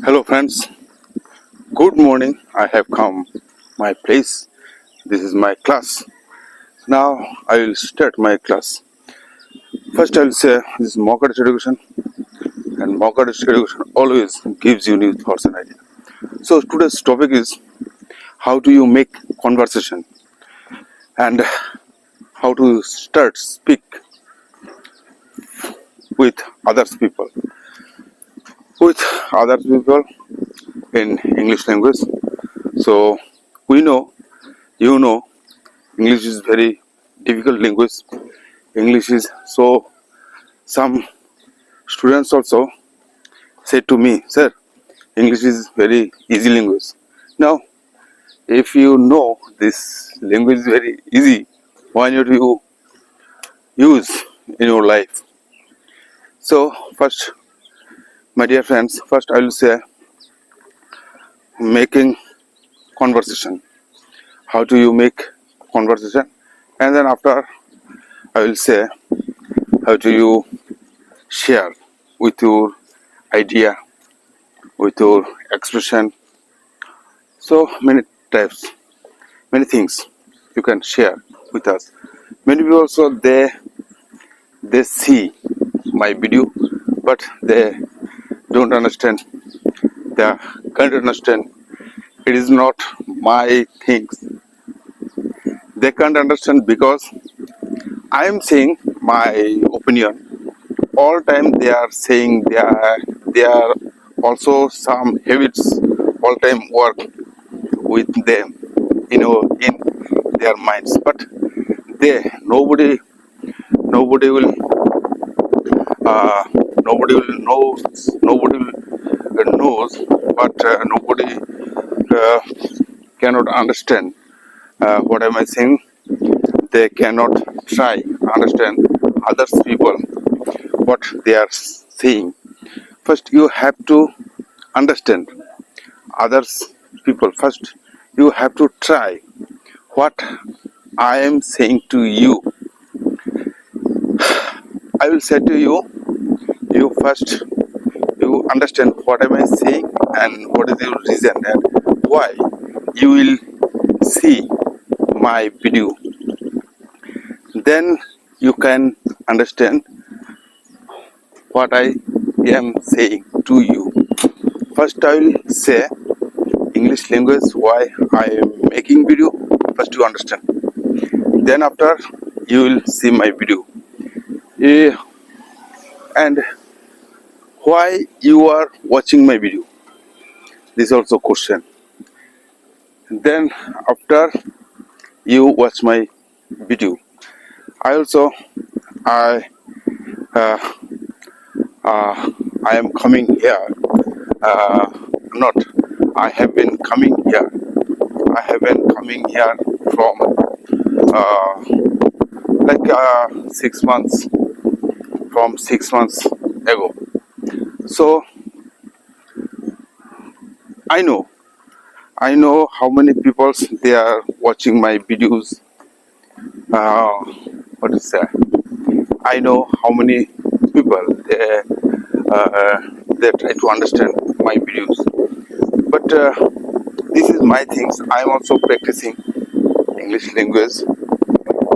Hello friends, good morning. I have come my place. This is my class. Now I will start my class. First I will say this is mock artist education, and mock artist education always gives you new thoughts and ideas. So today's topic is how do you make conversation and how to start speak with with other people in English language. So we know, you know, English is very difficult language. English is so. Some students also said to me, "Sir, English is very easy language." Now, if you know this language is very easy, why not you use in your life? So, first, my dear friends, first I will say making conversation. How do you make conversation? And then after, I will say how do you share with your idea, with your expression. So many types, many things you can share with us. Many people also they see my video, but they don't understand. They can't understand. It is not my things. They can't understand because I am saying my opinion. All time they are saying they are also some habits. All time work with them, in their minds, but they nobody will uh, nobody will knows, but nobody uh, cannot understand what am I saying. They cannot try understand others people what they are saying. First you have to understand others people. First you have to try what I am saying to you. I will say to you, you first you understand what am I saying and what is your reason and why you will see my video. Then you can understand what I am saying to you. First I will say English language why I am making video. First you understand. Then after you will see my video. Eh, and why you are watching my video? This is also question. Then after you watch my video, I also I uh, I am coming here. Not I have been coming here. I have been coming here from uh, 6 months, from 6 months ago. So I know how many people they are watching my videos. Uh, what is that? I know how many people they try to understand my videos. But this is my things. I am also practicing English language.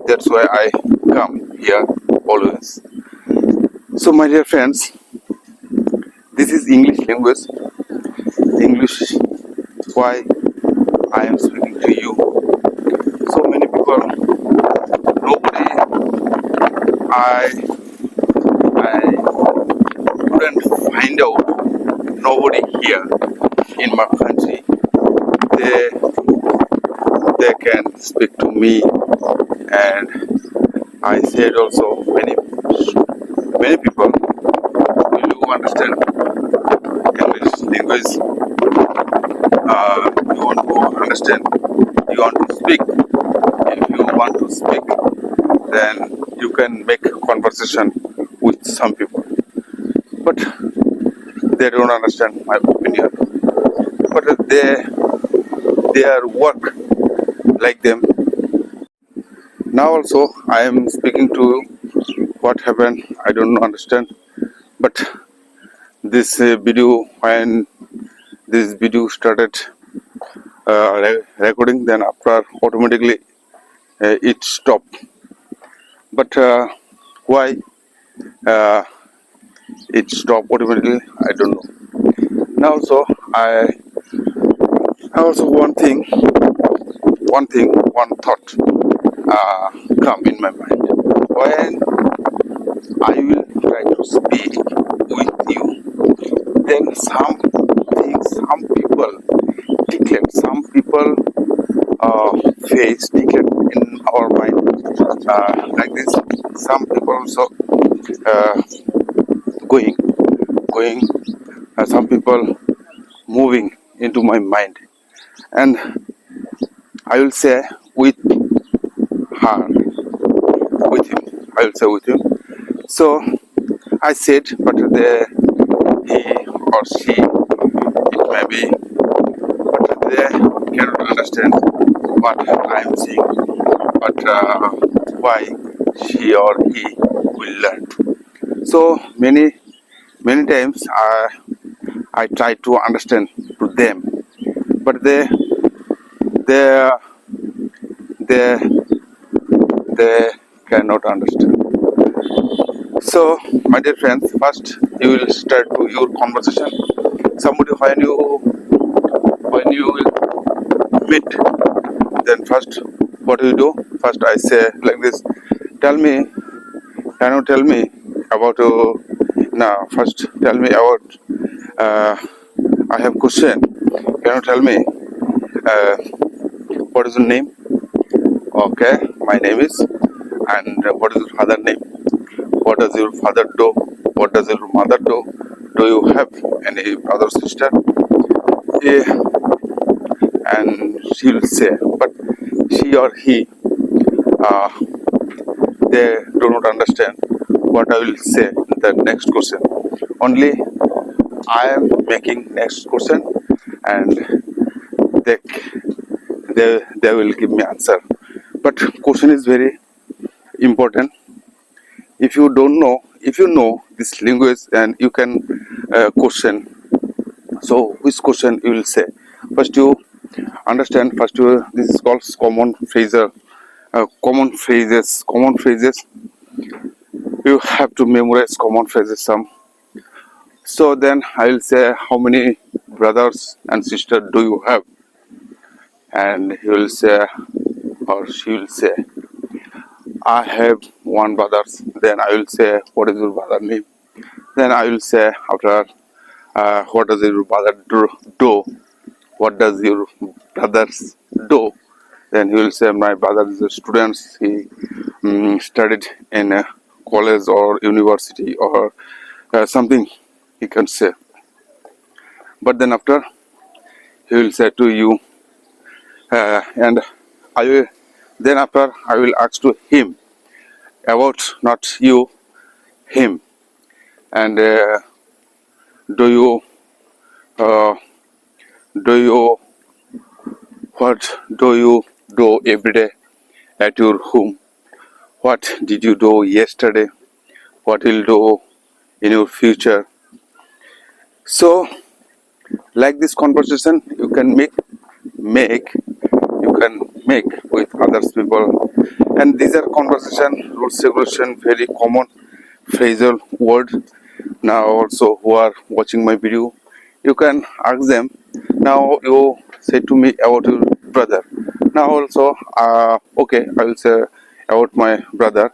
That's why I come here always. So my dear friends, this is English language. English why I am speaking to you. So many people, nobody, I couldn't find out. Nobody here in my country, they can speak to me, and I said also many people will you understand English language. You want to understand, you want to speak. If you want to speak, then you can make conversation with some people. But they don't understand my opinion. But their work like them. Now also I am speaking to what happened. I don't understand. But this video when this video started recording, then after automatically it stopped. But why it stopped automatically, I don't know. Now also I also one thought come in my mind. When I will try to speak with you, then some things, some people declare, some people face declare in our mind like this. Some people also uh, going, some people moving into my mind, and I will say with her, with him. I will say with him. So I said, but he or she, it may be, but they cannot understand what I am saying. But why she or he will learn. So many times I try to understand to them, but they they cannot understand. So, my dear friends, first you will start to your conversation. Somebody when you will meet, then first what do you do? First I say like this: tell me, can you tell me about now? First tell me about. I have question. Can you tell me what is your name? Okay, my name is. And what is your father name? What does your father do? What does your mother do? Do you have any brother sister? Yeah. And she will say, but she or he, uh, they do not understand what I will say in the next question. Only I am making next question, and they they will give me answer. But question is very important. If you don't know, if you know this language and you can question, so which question you will say? First you understand. First you, this is called common phrases. Common phrases. You have to memorize common phrases some. So then I will say, how many brothers and sisters do you have? And he will say, or she will say, I have one brother. Then I will say, what is your brother name? Then I will say after, what does your brother do? What does your brothers do? Then he will say, my brother is a student. He studied in a college or university or something he can say. But then after, he will say to you, and I will, then after I will ask to him about not you, him. And do you what do you do every day at your home? What did you do yesterday? What will you do in your future? So like this conversation you can make with others people, and these are conversation rules, regulation, very common phrasal word. Now also who are watching my video, you can ask them. Now you say to me about your brother. Now also okay, I will say about my brother.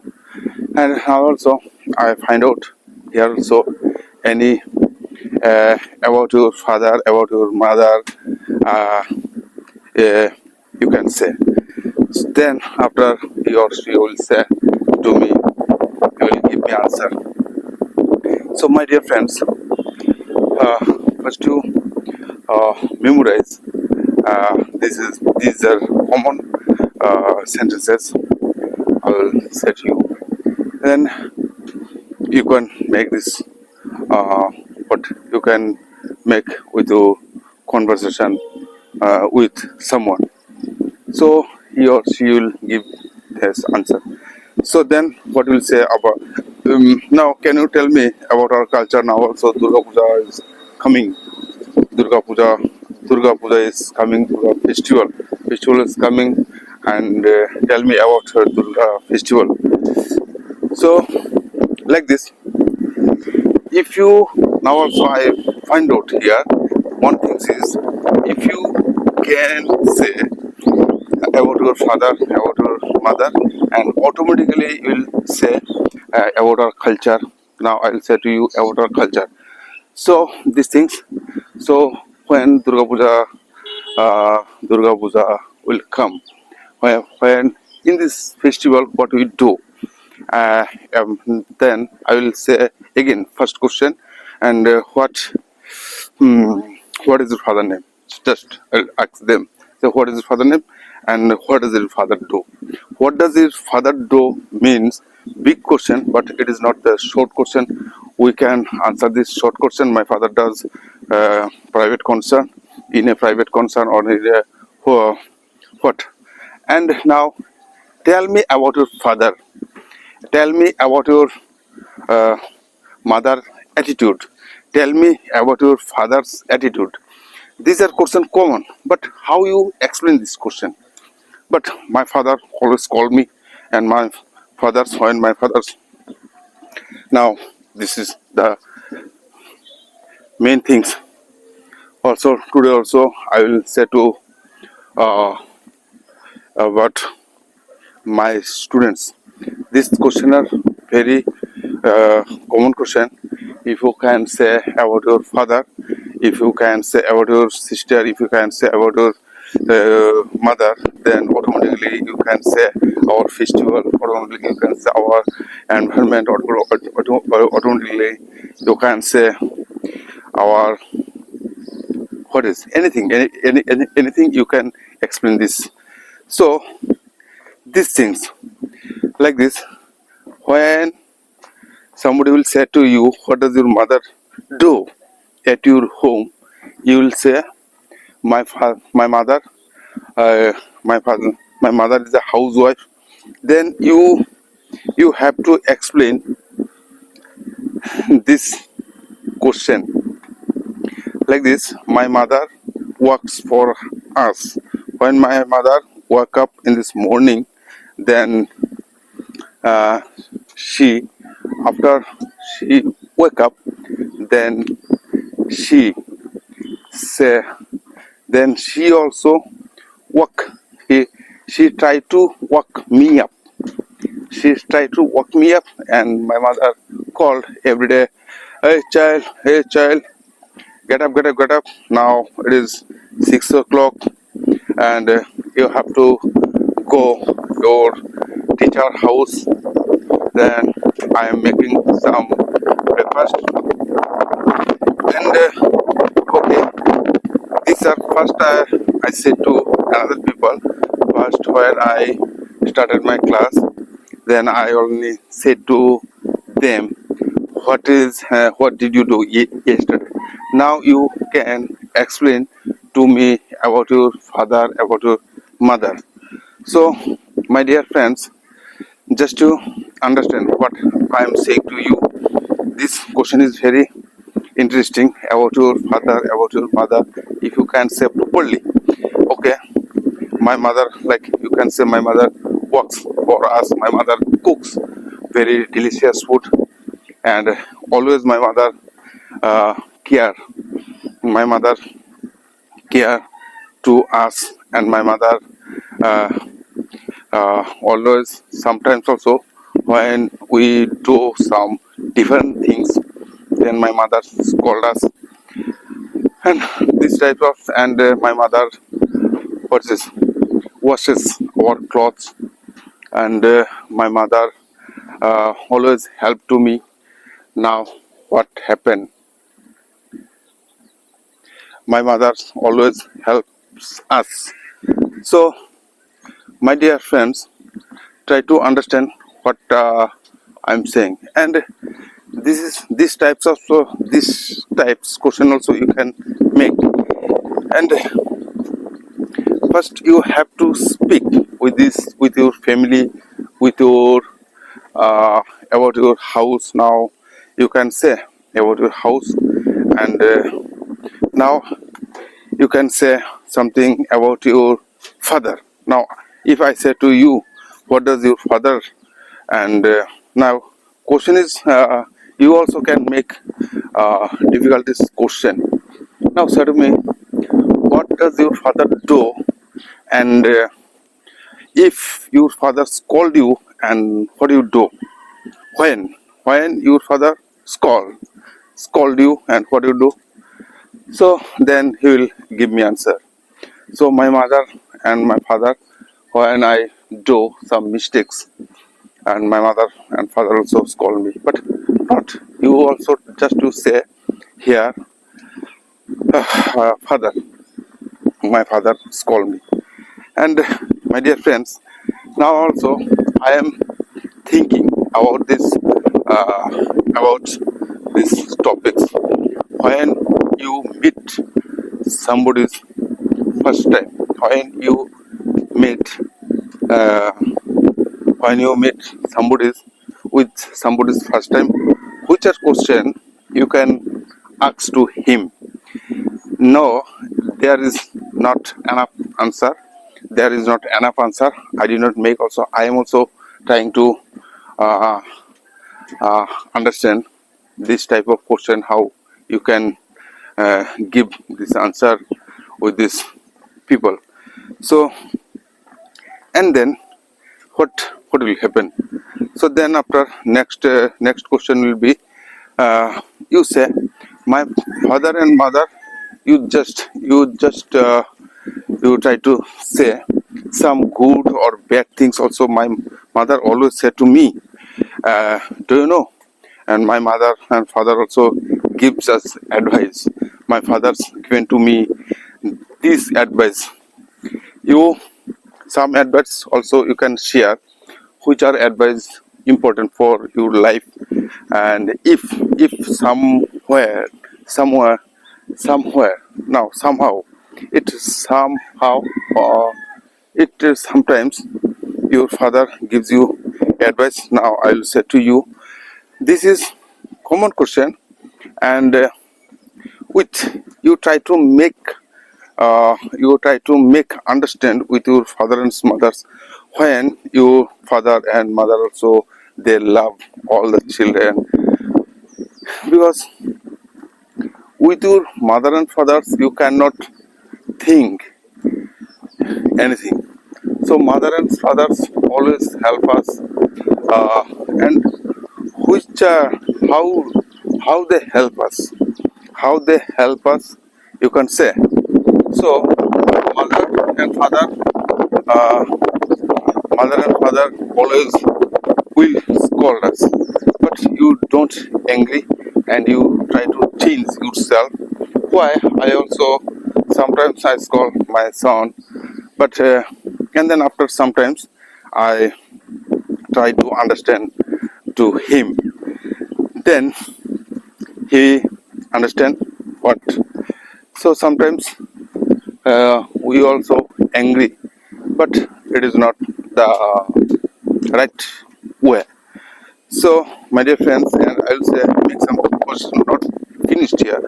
And now also I find out here also any about your father, about your mother, uh, you can say. Then after he or she will say to me, he will give me answer. So my dear friends, first you memorize. These are common sentences I will say to you. Then you can make this. What you can make with your conversation with someone. So he or she will give his answer. So then what will say about now can you tell me about our culture? Now also Durga Puja is coming. Durga Puja is coming, Durga festival is coming, and tell me about her Durga festival. So, like this, if you now also I find out here one thing is, if you can say about your father, about your mother, and automatically you will say about our culture. Now I will say to you about our culture. So these things. So when Durga Puja will come, when in this festival, what we do? Then I will say again first question, and hmm, what is your father name? Just I'll ask them. So what is his father name, and what does his father do? What does his father do means big question, but it is not the short question. We can answer this short question. My father does private concern, in a private concern, or in a what? And now tell me about your father. Tell me about your uh, mother attitude. Tell me about your father's attitude. These are questions common, but how you explain this question? But my father always called me, and my father's. Now this is the main things. Also today also I will say to uh, about my students. This question are very common question. If you can say about your father, if you can say about your sister, if you can say about your mother, then automatically you can say our festival, automatically you can say our environment, automatically you can say our what is anything, anything you can explain this. So these things like this, when somebody will say to you, what does your mother do at your home? You will say, my mother, uh, my mother is a housewife. Then you have to explain this question like this. My mother works for us. When my mother woke up in this morning, then uh, she after she wake up, then she say, then she also woke he, she tried to wake me up. She tried to wake me up, and my mother called every day, hey child, get up, get up, get up. Now it is 6 o'clock, and you have to go your teacher house. Then I am making some breakfast, and okay, these are first I said to another people. First when I started my class, then I only said to them, what did you do yesterday? Now you can explain to me about your father, about your mother. So my dear friends, just to understand what I am saying to you, this question is very interesting about your father, about your mother. If you can say properly, okay, my mother, like you can say, my mother works for us, my mother cooks very delicious food, and always my mother care, my mother care to us, and my mother uh, always sometimes also when we do some different things, then my mother scold us, and this type of, and my mother what is this, washes our clothes, and my mother always help to me. Now what happened, my mother always helps us. So my dear friends, try to understand what I'm saying, and this types of, so this types question also you can make. And first you have to speak with this, with your family, with your about your house. Now you can say about your house, and now you can say something about your father. Now, if I say to you, what does your father, and now question is, you also can make difficult this question. Now say to me, what does your father do, and if your father scold you, and what do you do? When your father scold you, and what do you do? So then he will give me answer. So my mother and my father, when I do some mistakes, and my mother and father also scold me, but not you also just to say here, father, my father scold me. And my dear friends, now also I am thinking about these topics. When you meet somebody's first time, meet uh, when you meet somebody's first time, which are question you can ask to him? No, there is not enough answer. There is not enough answer. I did not make also. I am also trying to uh, understand this type of question, how you can give this answer with these people. So, and then what will happen? So then after next question will be, you say, my father and mother, you try to say some good or bad things also. My mother always said to me, do you know? And my mother and father also gives us advice. My father's given to me this advice. You some advice also you can share, which are advice important for your life. And if somewhere now somehow it somehow it is sometimes your father gives you advice. Now I will say to you, this is common question, and with you try to make understand with your father and mothers, when your father and mother also they love all the children, because with your mother and fathers you cannot think anything. So mother and fathers always help us, and which how they help us, you can say. So mother and father, uh, mother and father always will scold us, but you don't angry, and you try to change yourself. Why? I also sometimes I scold my son, but and then after sometimes I try to understand to him. Then he understand what. So sometimes we also angry, but it is not the right way. So, my dear friends, and I will say make some question not finished here.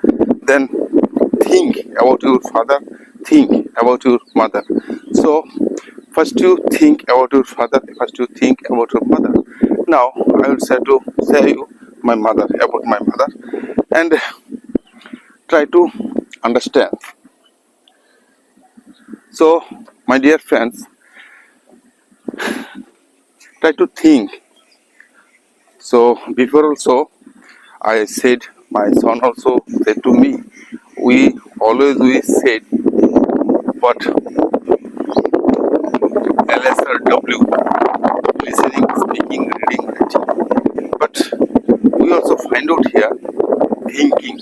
Then think about your father, think about your mother. So, first you think about your father, first you think about your mother. Now I will say you my mother, about my mother, and try to understand. So, my dear friends, try to think. So before also I said, my son also said to me, we said what LSRW, listening, speaking, reading, writing. But we also find out here thinking.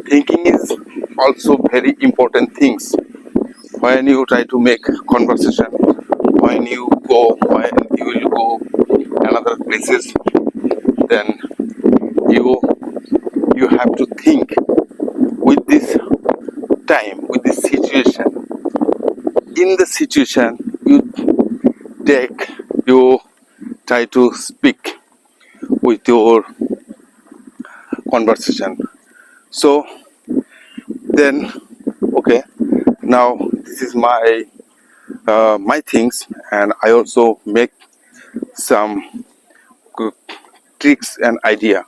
Thinking is also very important things. When you try to make conversation, when you will go another places, then you have to think with this time, with this situation. In the situation you try to speak with your conversation. So then Okay, now this is my things, and I also make some tricks and idea.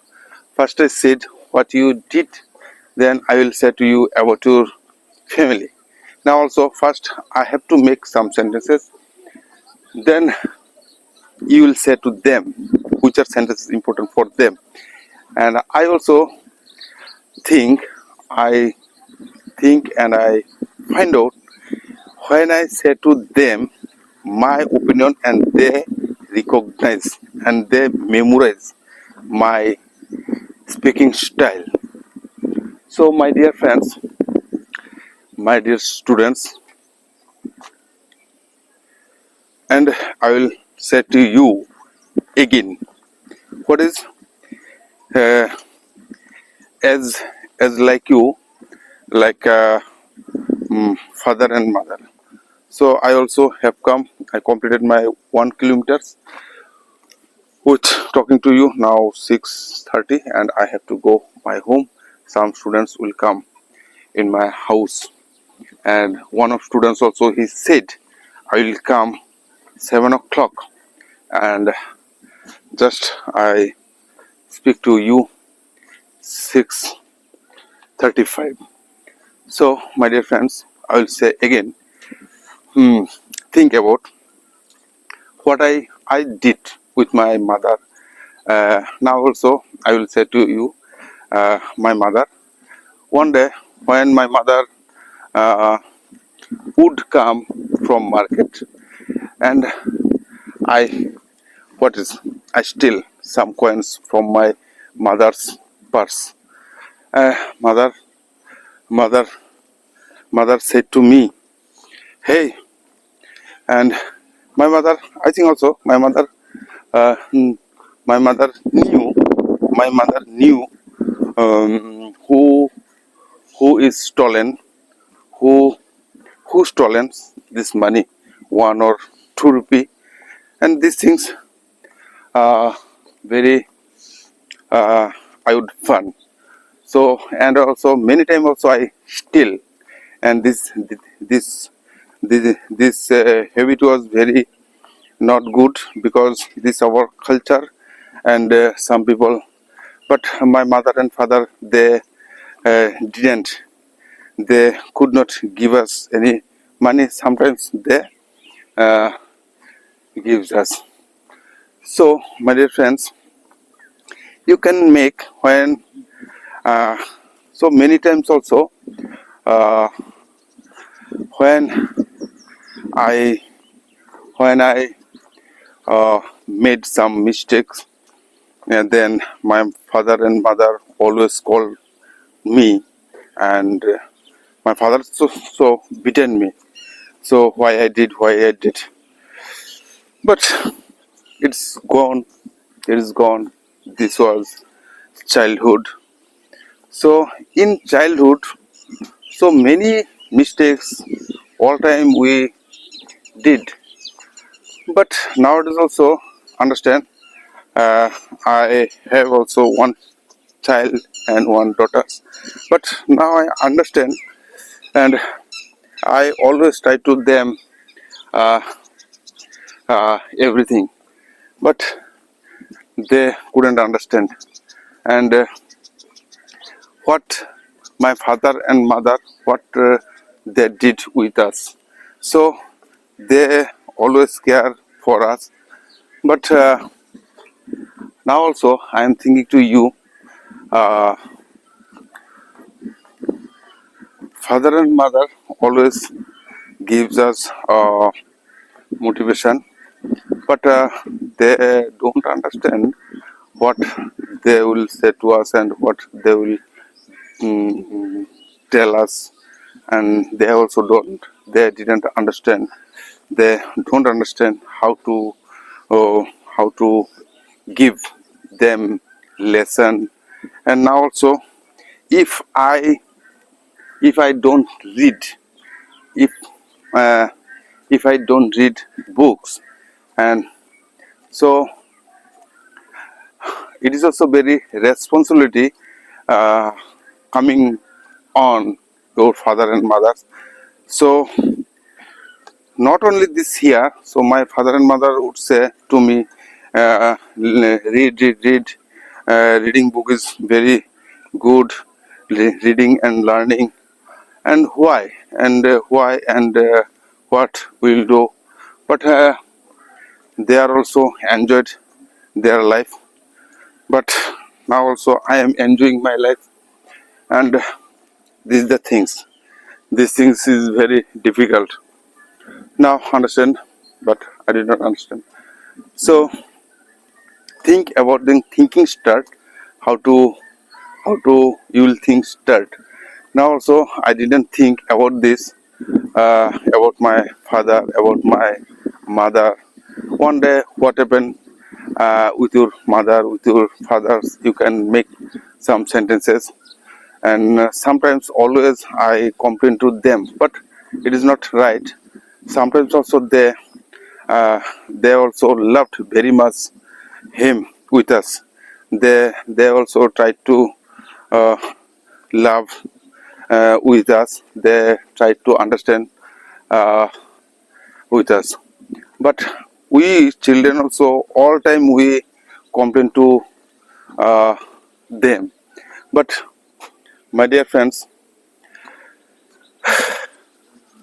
First I said what you did, then I will say to you about your family. Now also first I have to make some sentences, then you will say to them which are sentences important for them. And I also think, I think and I find out when I say to them my opinion and they recognize and they memorize my speaking style. So my dear friends, my dear students, and I will say to you again, what is uh, as like you, like father and mother. So I also have come. I completed my 1 kilometers with talking to you now 6:30, and I have to go my home. Some students will come in my house, and one of students also he said I will come 7 o'clock, and just I speak to you 6:35. So my dear friends, I will say again, think about what I did with my mother. Now also I will say to you, my mother. One day when my mother uh, would come from market, and I I steal some coins from my mother's purse. Uh, mother mother mother said to me, "Hey," and I think also uh, mm, my mother knew who is stolen, who stolen this money, 1 or 2 rupee, and these things very I would fun. So and also many times also I steal, and this habit was very not good because this our culture, and some people, but my mother and father didn't, they could not give us any money. Sometimes they uh, gives us. So my dear friends, you can make when uh, so many times also uh, when I I made some mistakes, and then my father and mother always call me, and my father so beaten me. So why I did, but it's gone. It is gone. This was childhood. So in childhood, so many mistakes all time we did, but nowadays also understand. Uh, I have also one child and one daughter, but now I understand, and I always try to them uh, everything, but they couldn't understand, and what my father and mother, what they did with us. So they always care for us, but now also I am thinking to you, uh, father and mother always gives us motivation, but they don't understand what they will say to us and what they will tell us, and they didn't understand, they don't understand uh, how to give them lesson. And now also, if I don't read, if uh, if I don't read books, and so it is also very responsibility uh, coming on your father and mother. So not only this here, so my father and mother would say to me, read. Reading book is very good. Reading and learning, and why and what we'll do. But they are also enjoyed their life. But now also I am enjoying my life, and these the things. These things is very difficult. Now understand, but I did not understand. So think about the thinking start, how to you will think start. Now also I didn't think about this, about my father, about my mother. One day what happened, with your mother, with your fathers, you can make some sentences, and sometimes always I complain to them, but it is not right. Sometimes also they also loved very much him with us. They also try to uh, love with us. They try to understand uh, with us. But we children also all time we complain to uh, them. But my dear friends,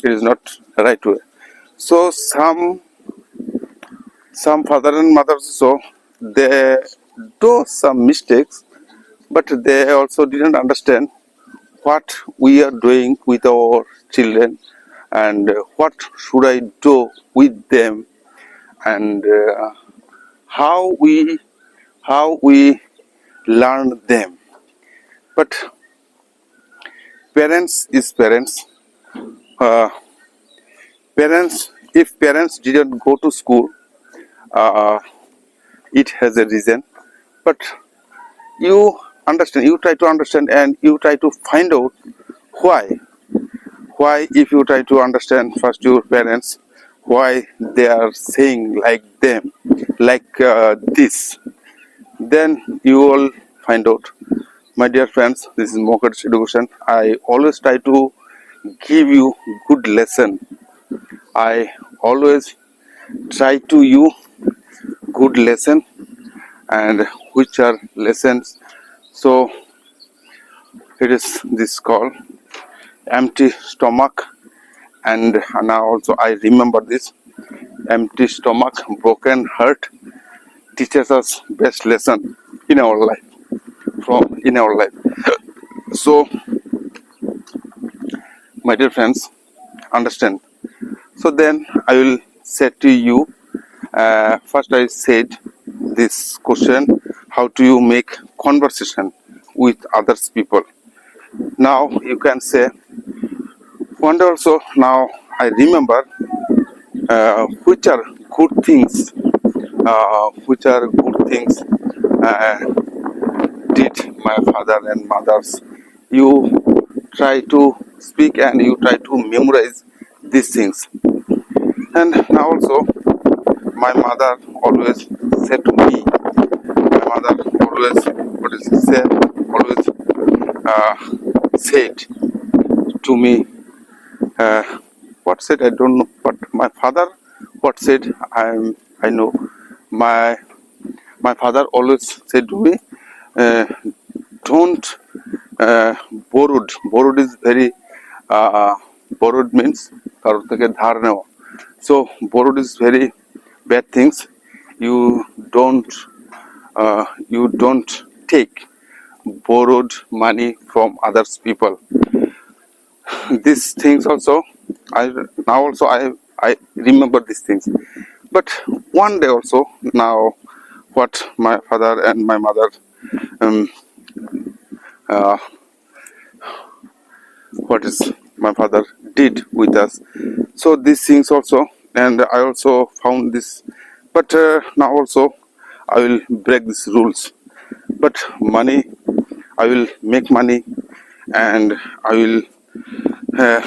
it is not the right way. So some father and mothers also they do some mistakes, but they also didn't understand what we are doing with our children, and what should I do with them, and how we learn them. But parents is parents. uh, Parents, if parents didn't go to school, uh, it has a reason. But you understand, you try to understand, and you try to find out why. If you try to understand first your parents, why they are saying like them, like this, then you will find out. My dear friends, this is Mokash Education. I always try to give you good lesson. I always try to you good lesson, and which are lessons. So it is this call empty stomach, and now also I remember this: empty stomach, broken heart teaches us best lesson in our life, from in our life. So my dear friends, understand. So then I will say to you, first I said this question: how do you make conversation with others people? Now you can say one day also. Now I remember which are good things, uh, did my father and mothers. You try to speak, and you try to memorize these things. And now also my mother always said to me, my mother always, what is it said, always uh, said to me, uh, what said I don't know, but my father what said I know. My father always said to me, uh, don't borrowed is very borrowed means কারোর থেকে ধার নেওয়া. So borrowed is very bad things. You don't take borrowed money from others people. These things also I remember these things. But one day also, now what my father and my mother, um, uh, what is my father did with us. So these things also, and I also found this. But now also I will break these rules. But money, I will make money, and I will uh,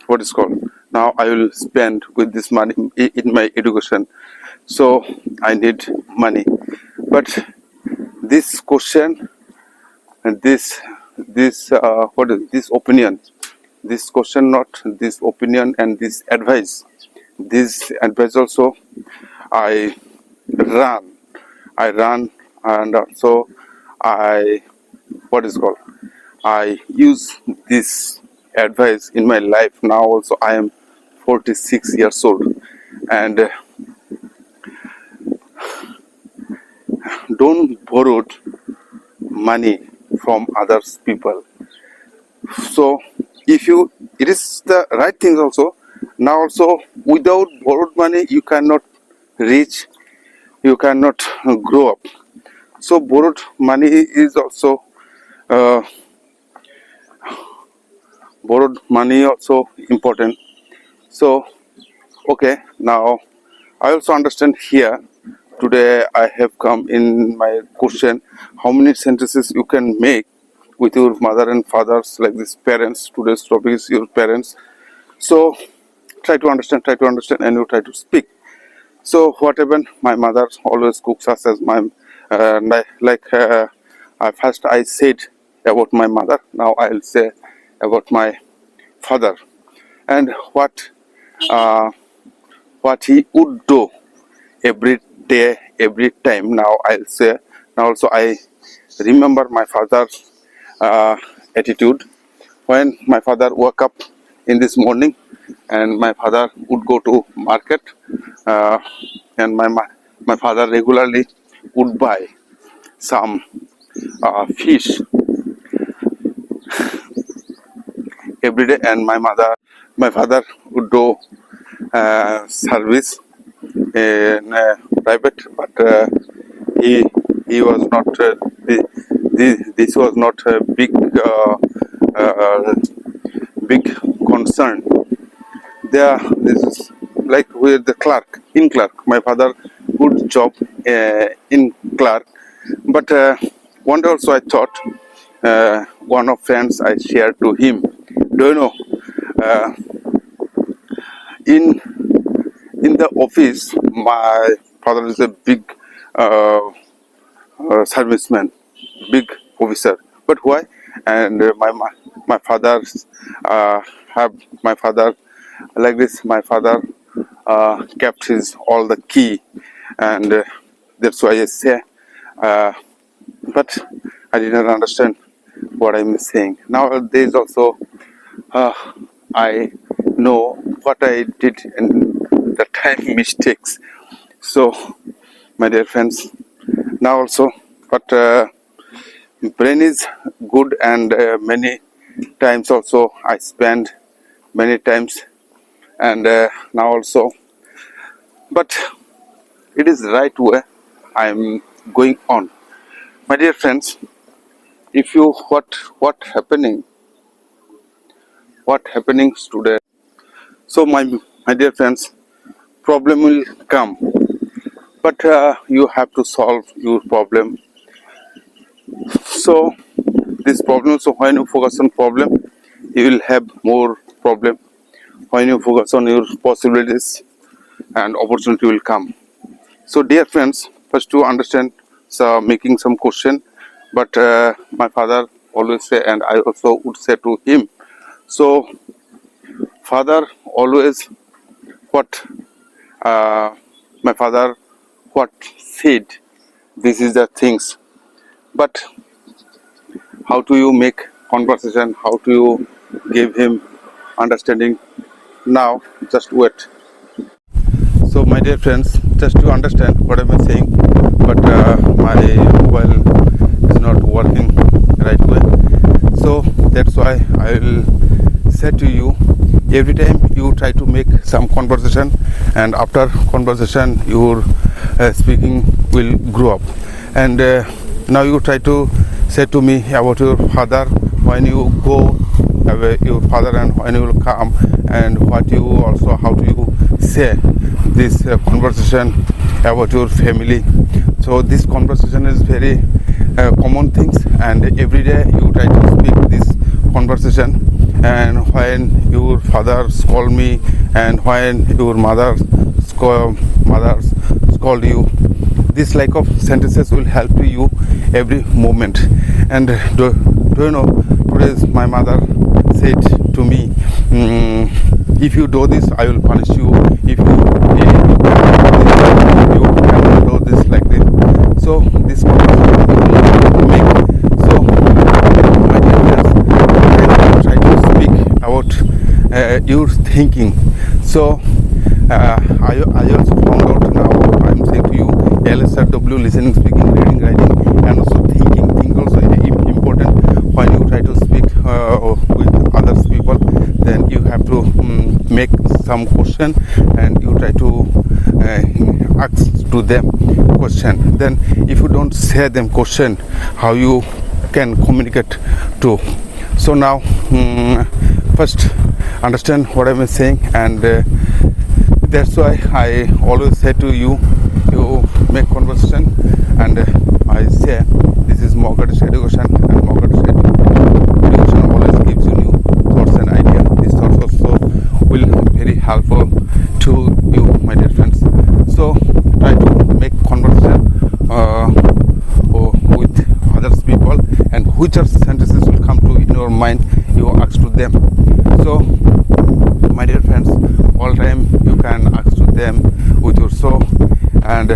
what is called, now I will spend with this money in my education. So I need money. But this question, and this what is this opinion, this question, not this opinion and this advice. This advice also I run, and also I I use this advice in my life. Now also I am 46 years old, and don't borrow money from others people. So if you, it is the right thing also. Now also without borrowed money you cannot reach, you cannot grow up. So borrowed money is also important. So okay, now I also understand here. Today I have come in my question, how many sentences you can make with your mother and fathers, like this parents. Today's topic is your parents. So try to understand, and you try to speak. So what happened, my mother always cooks us as my first I said about my mother, now I'll say about my father, and what he would do every day, every time. Now I'll say, now also I remember my father's attitude. When my father woke up in this morning, and my father would go to market, and my father regularly would buy some fish every day, and my father would do service in private, but he was not this was not a big concern. This is like with the clerk, in clerk. My father good job in clerk, but one day also I thought, one of friends I shared to him. Do you know, in the office, my father is a big serviceman, big officer. But why? And my father like this. My father kept his all the key, and that's why I say. But I didn't understand what I'm saying. Nowadays also, I know what I did in the time mistakes. So, my dear friends, now also, but brain is good, and many times also I spend many times, and now also, but it is right way I'm going on. My dear friends, if you what happenings today. So my dear friends, problem will come, but you have to solve your problem. So this problem, so when you focus on problem, you will have more problem. When you focus on your possibilities, and opportunity will come. So dear friends, first to understand, so making some question, but my father always say, and I also would say to him. So father always what my father what said, this is the things. But how do you make conversation? How do you give him understanding? Now just wait. So my dear friends, just to understand what I'm saying, but my mobile is not working right way. So that's why I will say to you, every time you try to make some conversation, and after conversation your speaking will grow up. And now you try to say to me about your father, when you go away, your father, and when you will come, and what you also, how do you say this conversation about your family. So this conversation is very common things, and every day you try to speak this conversation. And when your father scold me, and when your mother scold you, this like of sentences will help to you every moment. And do you know, today my mother said to me, if you do this, I will punish you. If you cannot do this like this. So this conversation will make. So my dear friends, try to speak about your thinking. So I also found out now. I'm saying to you, LSRW, listening, speaking, reading, writing, and also thinking. Think also important when you try to speak with others people. Then you have to make some question and you try to ask to them question. Then if you don't say them question, how you can communicate to. So now first understand what I'm saying, and that's why I always say to you, you make conversation, and I say this is Mogadishu education, and Mogadishu education always gives you new thoughts and ideas. These thoughts also will be very helpful to you, my dear friends. So try to make conversation with others people, and which are sentences will come to in your mind, you ask to them. So my dear friends, all time you can ask to them with your soul. And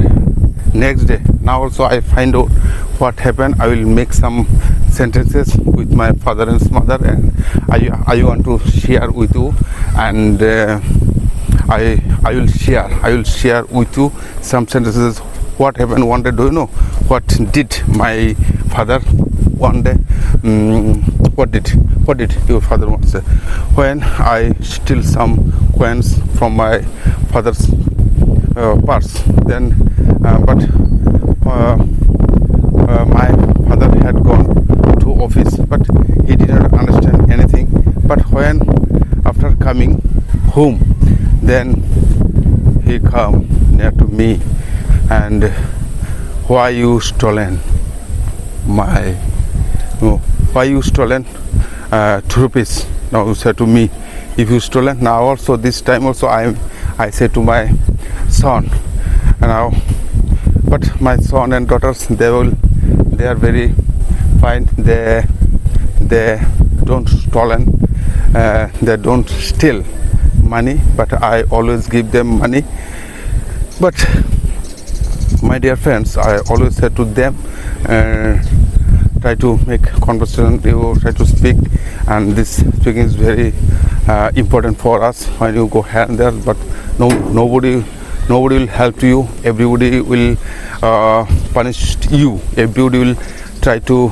next day, now also I find out what happened. I will make some sentences with my father and mother, and I want to share with you, and I will share with you some sentences. What happened one day? Do you know what did my father one day? What did your father want to say? When I steal some coins from my father's purse, then but my father had gone to office, but he did not understand anything. But when after coming home, then he come near to me, and why you stolen my why you stolen 2 rupees? Now you said to me, if you stolen, now also this time also I say to my son, now, but my son and daughters, they are very fine. They don't stolen, they don't steal money, but I always give them money. But my dear friends, I always say to them, try to make conversation, you try to speak, and this speaking is very important for us when you go here and there. But nobody will help you. Everybody will punish you. Everybody will try to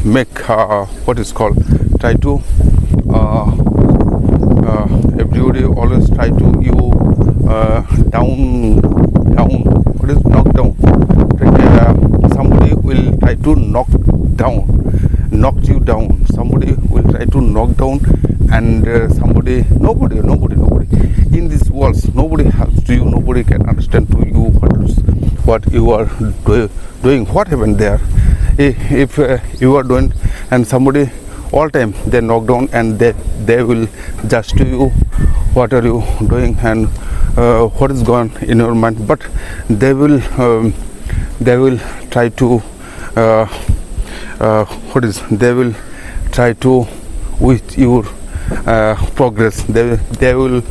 make what is called, try to everybody always try to you down. What is knock down? Somebody will try to knock you down. Somebody will try to knock down, and nobody in this world, nobody helps to you. Nobody can understand to you what you are doing. What happened there? If you are doing, and somebody all time they knock down, and they will judge to you what are you doing and what is going in your mind. But they will try to they will try to with your progress. They will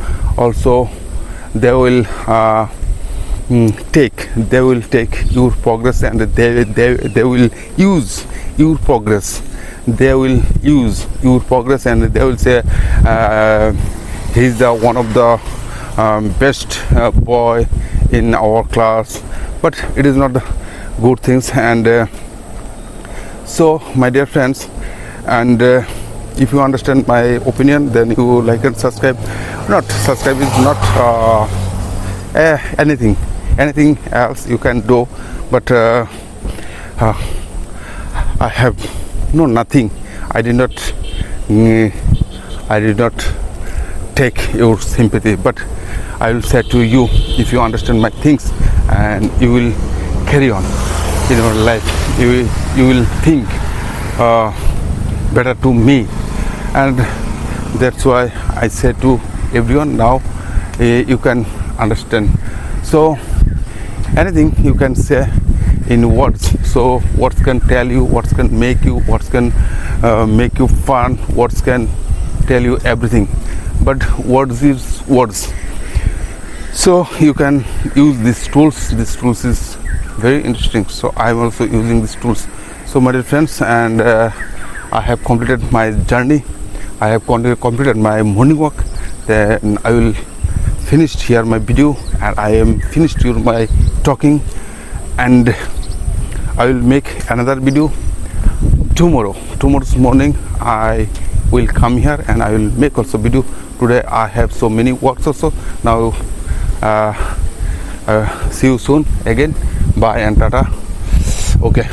take your progress, and they will use your progress. They will use your progress, and they will say he's the one of the best boy in our class. But it is not the good things. And so my dear friends, and if you understand my opinion, then you like and subscribe. Not subscribe is not anything else you can do, but I have nothing. I did not take your sympathy, but I will say to you, if you understand my things, and you will carry on in your life, you will think better to me. And that's why I say to everyone, now you can understand. So anything you can say in words. So words can tell you, words can make you, words can make you fun, words can tell you everything, but words is words. So you can use these tools. This tools is very interesting, so I'm also using these tools. So my dear friends, and I have completed my journey. I have completed my morning walk. Then I will finish here my video, and I am finished here my talking, and I will make another video tomorrow's morning. I will come here and I will make also video. Today I have so many works also. Now see you soon again. Bye and tata. Okay.